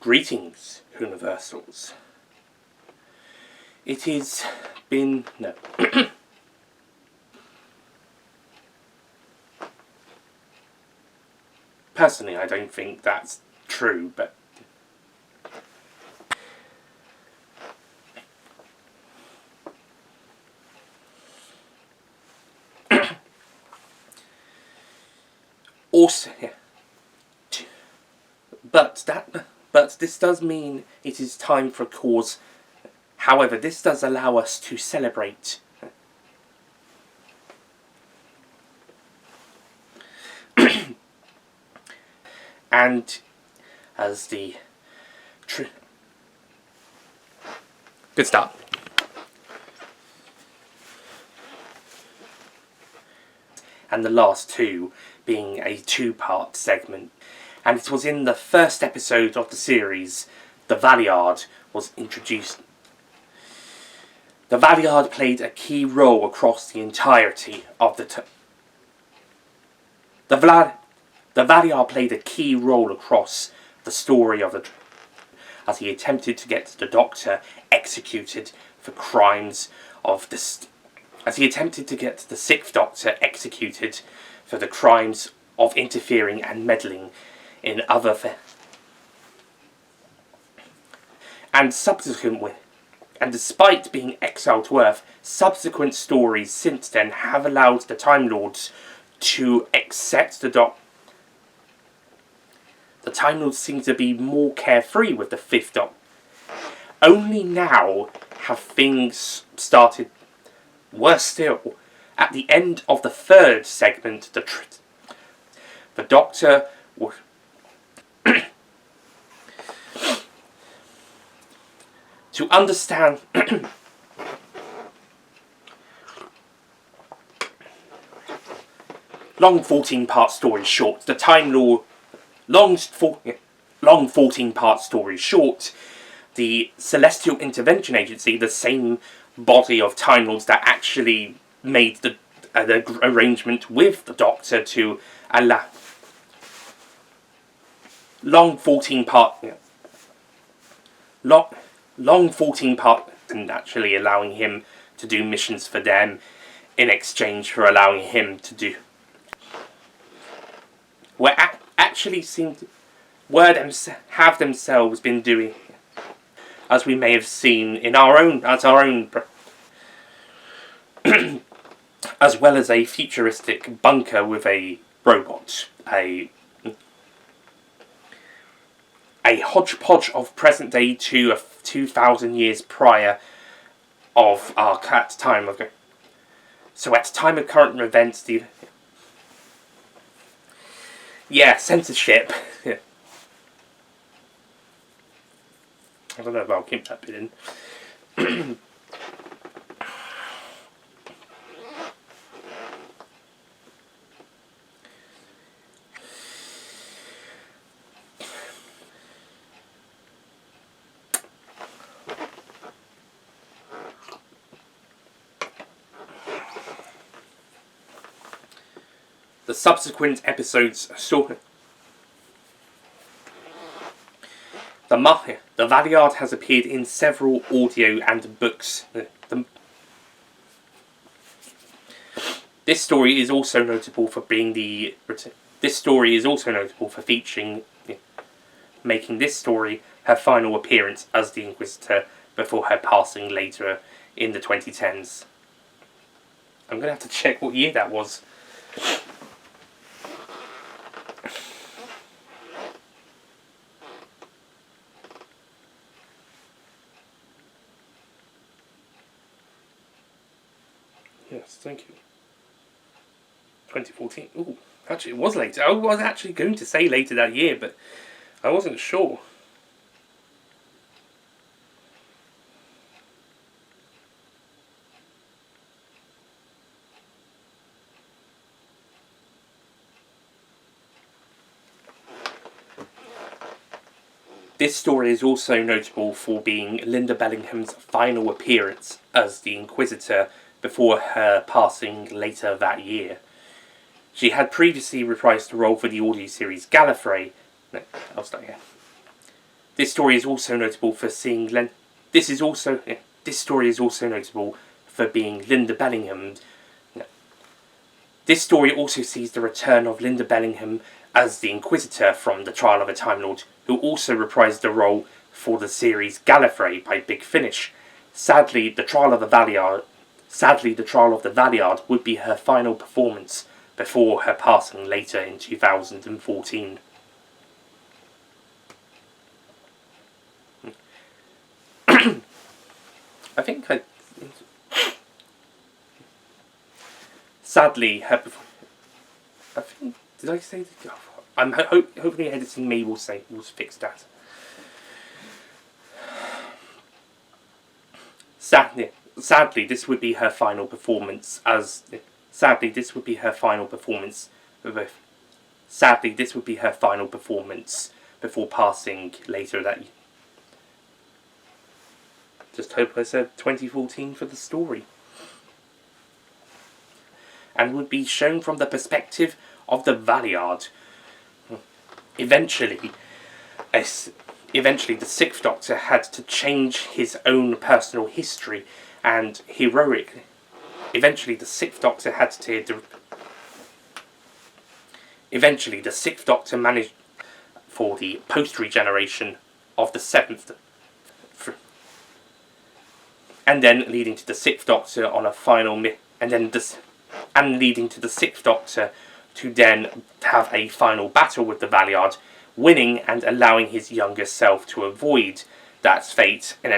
Greetings, Whoniversals. It has been... no. Personally, I don't think that's true, but... also... yeah. But this does mean it is time for a cause. However, this does allow us to celebrate. And as the... good start. And the last two being a two-part segment. And it was in the first episode of the series, the Valeyard was introduced. The Valeyard played a key role across the entirety of the... The Valeyard played a key role across the story of the... as he attempted to get the Doctor executed for crimes of the... as he attempted to get the Sixth Doctor executed for the crimes of interfering and meddling in other and despite being exiled to Earth, subsequent stories since then have allowed the Time Lords to accept the Doctor. The Time Lords seem to be more carefree with the Fifth Doctor. Only now have things started. Worse still, at the end of the third segment, the Doctor was to understand long 14-part story short, the Time Lord long 14-part story short, the Celestial Intervention Agency, the same body of Time Lords that actually made the arrangement with the Doctor to allow long 14-part and actually allowing him to do missions for them in exchange for allowing him to do actually seem to have themselves been doing, as we may have seen in our own as well as a futuristic bunker with a robot, a hodgepodge of present day to 2,000 years prior of our time ago. So at the time of current events, censorship. I don't know if I'll keep that bit in. The subsequent episodes saw the Valeyard has appeared in several audio and books. This story is also notable for featuring, making this story her final appearance as the Inquisitor before her passing later in the 2010s. I'm going to have to check what year that was. Yes, thank you. 2014. Ooh, actually it was later. I was actually going to say later that year, but I wasn't sure. This story is also notable for being Linda Bellingham's final appearance as the Inquisitor before her passing later that year. She had previously reprised the role for the audio series Gallifrey. No, I'll start again. This story is also notable for seeing This story is also notable for being Linda Bellingham. No. This story also sees the return of Linda Bellingham as the Inquisitor from The Trial of a Time Lord, who also reprised the role for the series Gallifrey by Big Finish. Sadly, the Trial of the Valeyard would be her final performance before her passing later in 2014. Sadly, did I say that? I'm hoping editing me will fix that. Sadly, this would be her final performance before passing later that year. Just hope I said 2014 for the story. And would be shown from the perspective of the Valeyard. Eventually, the Sixth Doctor had to change his own personal history, and Eventually, the Sixth Doctor managed for the post-regeneration of the Seventh, and then leading to the Sixth Doctor on a final leading to the Sixth Doctor to then have a final battle with the Valeyard, winning and allowing his younger self to avoid that fate, and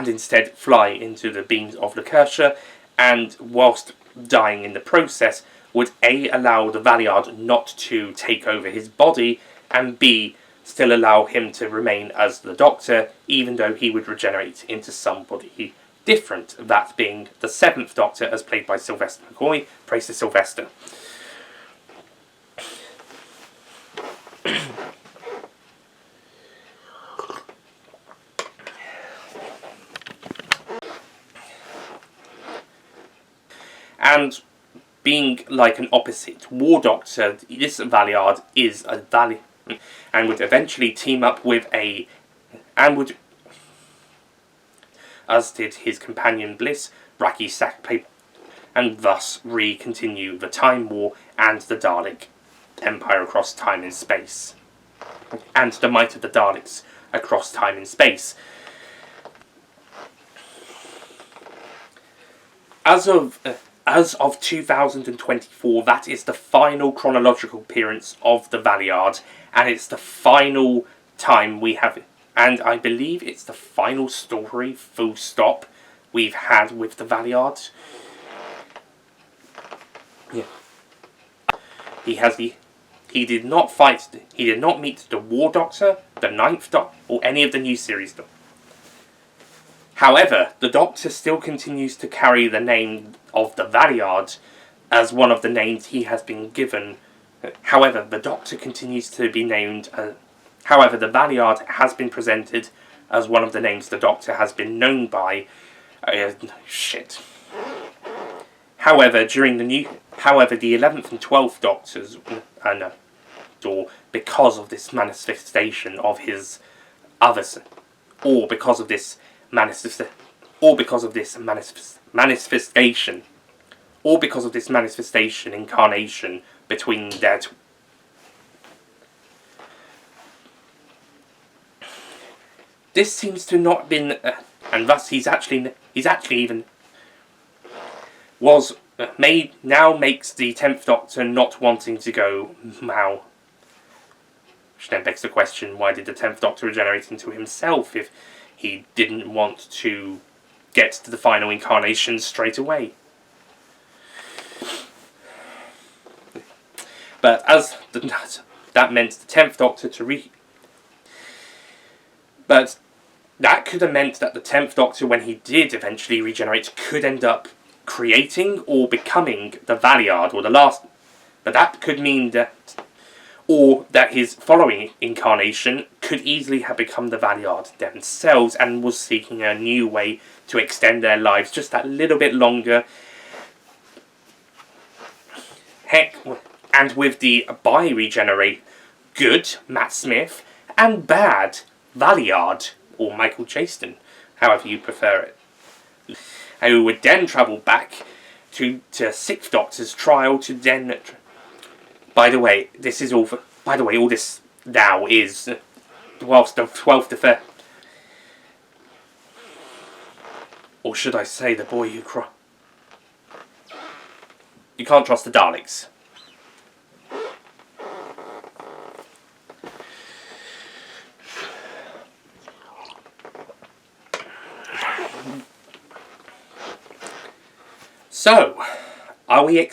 instead fly into the beams of Lancashire, and whilst dying in the process, would A, allow the Valeyard not to take over his body, and B, still allow him to remain as the Doctor, even though he would regenerate into somebody different, that being the Seventh Doctor, as played by Sylvester McCoy. Praise to Sylvester. And being like an opposite War Doctor, this Valeyard is a Valeyard, and would eventually team up with as did his companion Bliss, Raki Sakpaper, and thus continue the Time War and the Dalek Empire across time and space, and the might of the Daleks across time and space. As of 2024, that is the final chronological appearance of the Valeyard, and it's the final time we have, and I believe it's the final story, full stop, we've had with the Valeyard. Yeah. He did not meet the War Doctor, the Ninth Doctor, or any of the new series Doctor. However, the Doctor still continues to carry the name of the Valeyard as one of the names he has been given. However, the Doctor continues to be named. However, the Valeyard has been presented as one of the names the Doctor has been known by. However, the 11th and 12th Doctors, because of this manifestation of his others, or because of this manifestation incarnation between their this seems to not been and thus he's actually even was made now makes the 10th Doctor not wanting to go Mao, which then begs the question, why did the 10th Doctor regenerate into himself if he didn't want to get to the final incarnation straight away? But that meant the 10th Doctor But that could have meant that the 10th Doctor, when he did eventually regenerate, could end up creating or becoming the Valeyard, or the last... But that could mean that... Or that his following incarnation could easily have become the Valeyard themselves and was seeking a new way to extend their lives just that little bit longer. Heck, and with the bi-regenerate, good Matt Smith and bad Valeyard, or Michael Jaston, however you prefer it, who would then travel back to Sixth Doctor's trial to then. By the way, this is all. By the way, all this now is whilst the 12th affair. Or should I say, the boy who cried? You can't trust the Daleks. So, are we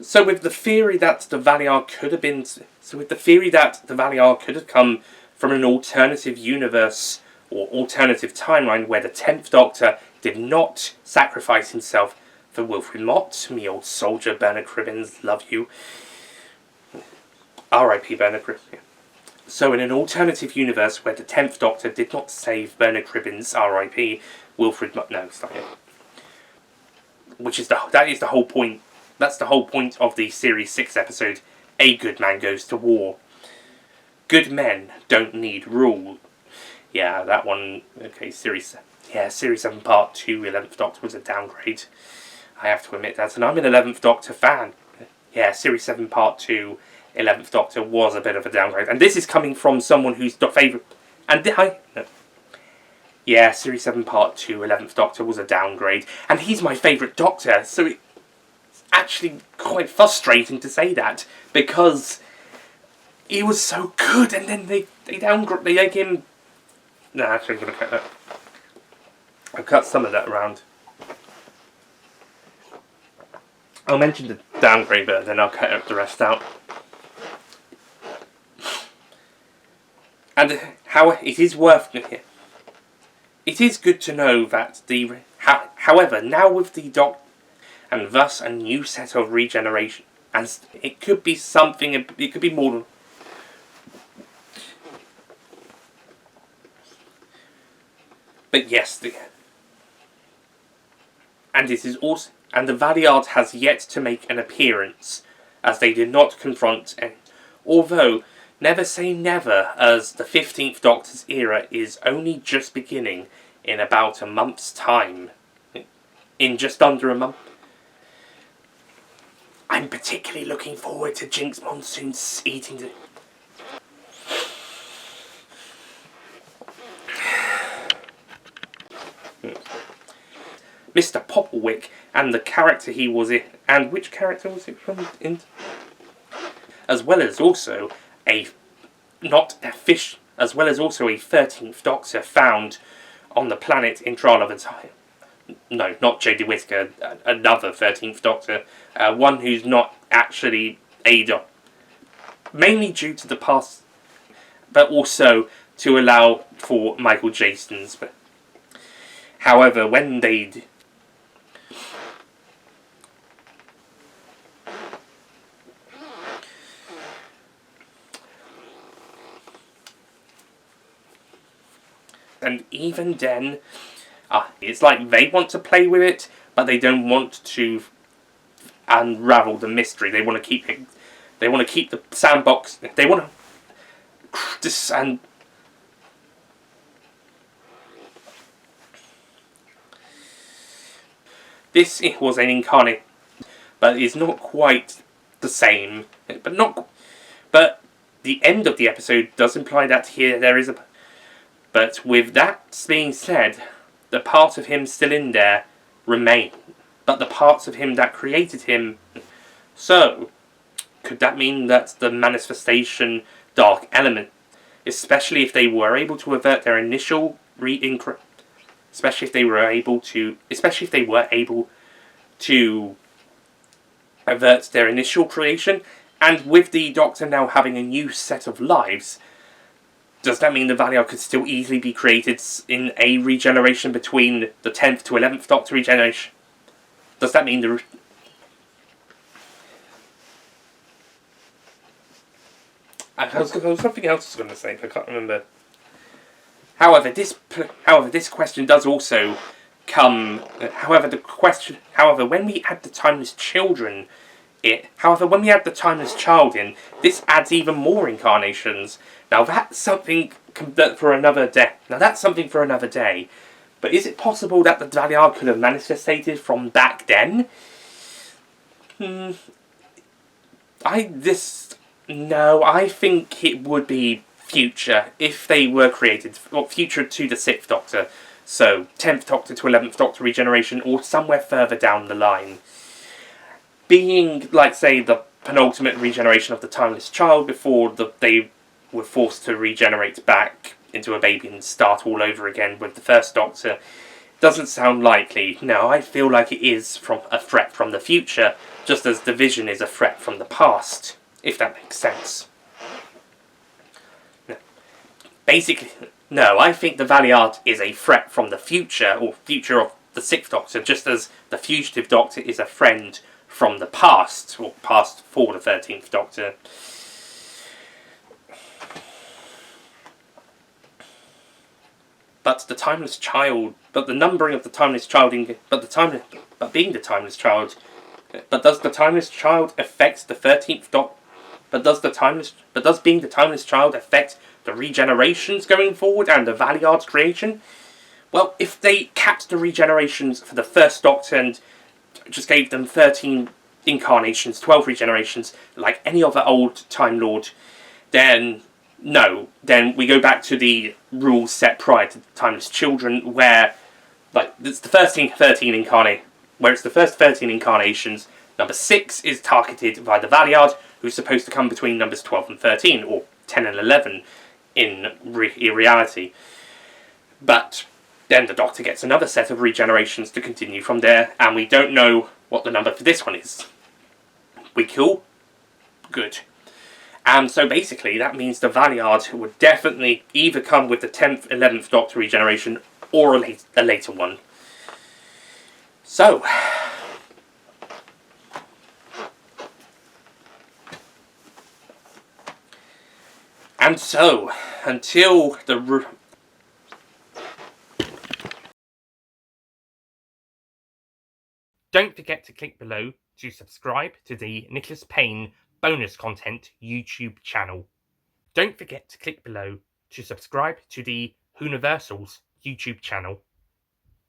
So with the theory that the Valeyard could have been... So with the theory that the Valeyard could have come from an alternative universe or alternative timeline where the 10th Doctor did not sacrifice himself for Wilfrid Mott, me old soldier, Bernard Cribbins, love you. R.I.P. Bernard Cribbins. So in an alternative universe where the 10th Doctor did not save Bernard Cribbins, R.I.P. Wilfrid Mott... No, it's not it. That is the whole point. That's the whole point of the Series 6 episode, A Good Man Goes to War. Good men don't need rule. Yeah, that one... Okay, Series 7 Part 2, 11th Doctor was a downgrade. I have to admit that, and I'm an 11th Doctor fan. Yeah, Series 7 Part 2, 11th Doctor was a bit of a downgrade. And this is coming from someone who's favourite... Yeah, Series 7 Part 2, 11th Doctor was a downgrade. And he's my favourite Doctor, so it's actually quite frustrating to say that. Because he was so good, and then they make him... No, actually I'm going to cut that. I'll cut some of that around. I'll mention the downgrade bit, then I'll cut the rest out. And how it is worth... It is good to know that however, now with the Doctor, and thus a new set of regeneration, and it could be something, it could be more than... But yes, and it is also... And the Valeyard has yet to make an appearance, as they did not confront any. Although, never say never, as the 15th Doctor's era is only just beginning in about a month's time. In just under a month. I'm particularly looking forward to Jinx Monsoon eating the... Mr. Popplewick and the character he was in, and which character was it from? As well as also a 13th Doctor found on the planet in Trial of a Time. No, not J.D. Whittaker, another 13th Doctor, one who's not actually a Doctor. Mainly due to the past, but also to allow for Michael Jaston's. However, when they... And even then, it's like they want to play with it, but they don't want to unravel the mystery. They want to keep it. They want to keep the sandbox. They want to. And this was an incarnate, but it's not quite the same. But the end of the episode does imply that here there is a. But with that being said, the part of him still in there remain. But the parts of him that created him... So, could that mean that the manifestation dark element, especially if they were able to avert their initial especially if they were able to avert their initial creation, and with the Doctor now having a new set of lives, does that mean the Valeyard could still easily be created in a regeneration between the 10th to 11th Doctor regeneration? Does that mean the... There was something else I was going to say, but I can't remember. However, this question does also come... However, when we add the Timeless Children it. However, when we add the Timeless Child in, this adds even more incarnations. Now that's something for another day. But is it possible that the Valeyard could have manifested from back then? I think it would be future if they were created. Well, future to the 6th Doctor. So, 10th Doctor to 11th Doctor regeneration, or somewhere further down the line. Being, like, say, the penultimate regeneration of the Timeless Child before they were forced to regenerate back into a baby and start all over again with the 1st Doctor, doesn't sound likely. No, I feel like it is from a threat from the future, just as the Vision is a threat from the past, if that makes sense. No. Basically, no, I think the Valeyard is a threat from the future, or future of the 6th Doctor, just as the Fugitive Doctor is a friend from the past, or past for the 13th Doctor. But the Timeless Child, but the numbering of the Timeless Child, being the Timeless Child, but does the Timeless Child affect the 13th Doctor? But does being the Timeless Child affect the regenerations going forward and the Valeyard's creation? Well, if they capped the regenerations for the 1st Doctor and just gave them 13 incarnations, 12 regenerations, like any other old Time Lord, then no. Then we go back to the rules set prior to the Timeless Children, where, like, it's the first 13 incarnate, where it's the first 13 incarnations. Number 6 is targeted by the Valeyard, who's supposed to come between numbers 12 and 13, or 10 and 11 in reality. But then the Doctor gets another set of regenerations to continue from there, and we don't know what the number for this one is. We cool? Good. And so basically that means the Valeyard would definitely either come with the 10th, 11th Doctor regeneration, or a later one. So, until the... Don't forget to click below to subscribe to the Nicholas Payne bonus content YouTube channel. Don't forget to click below to subscribe to the Whoniversals YouTube channel.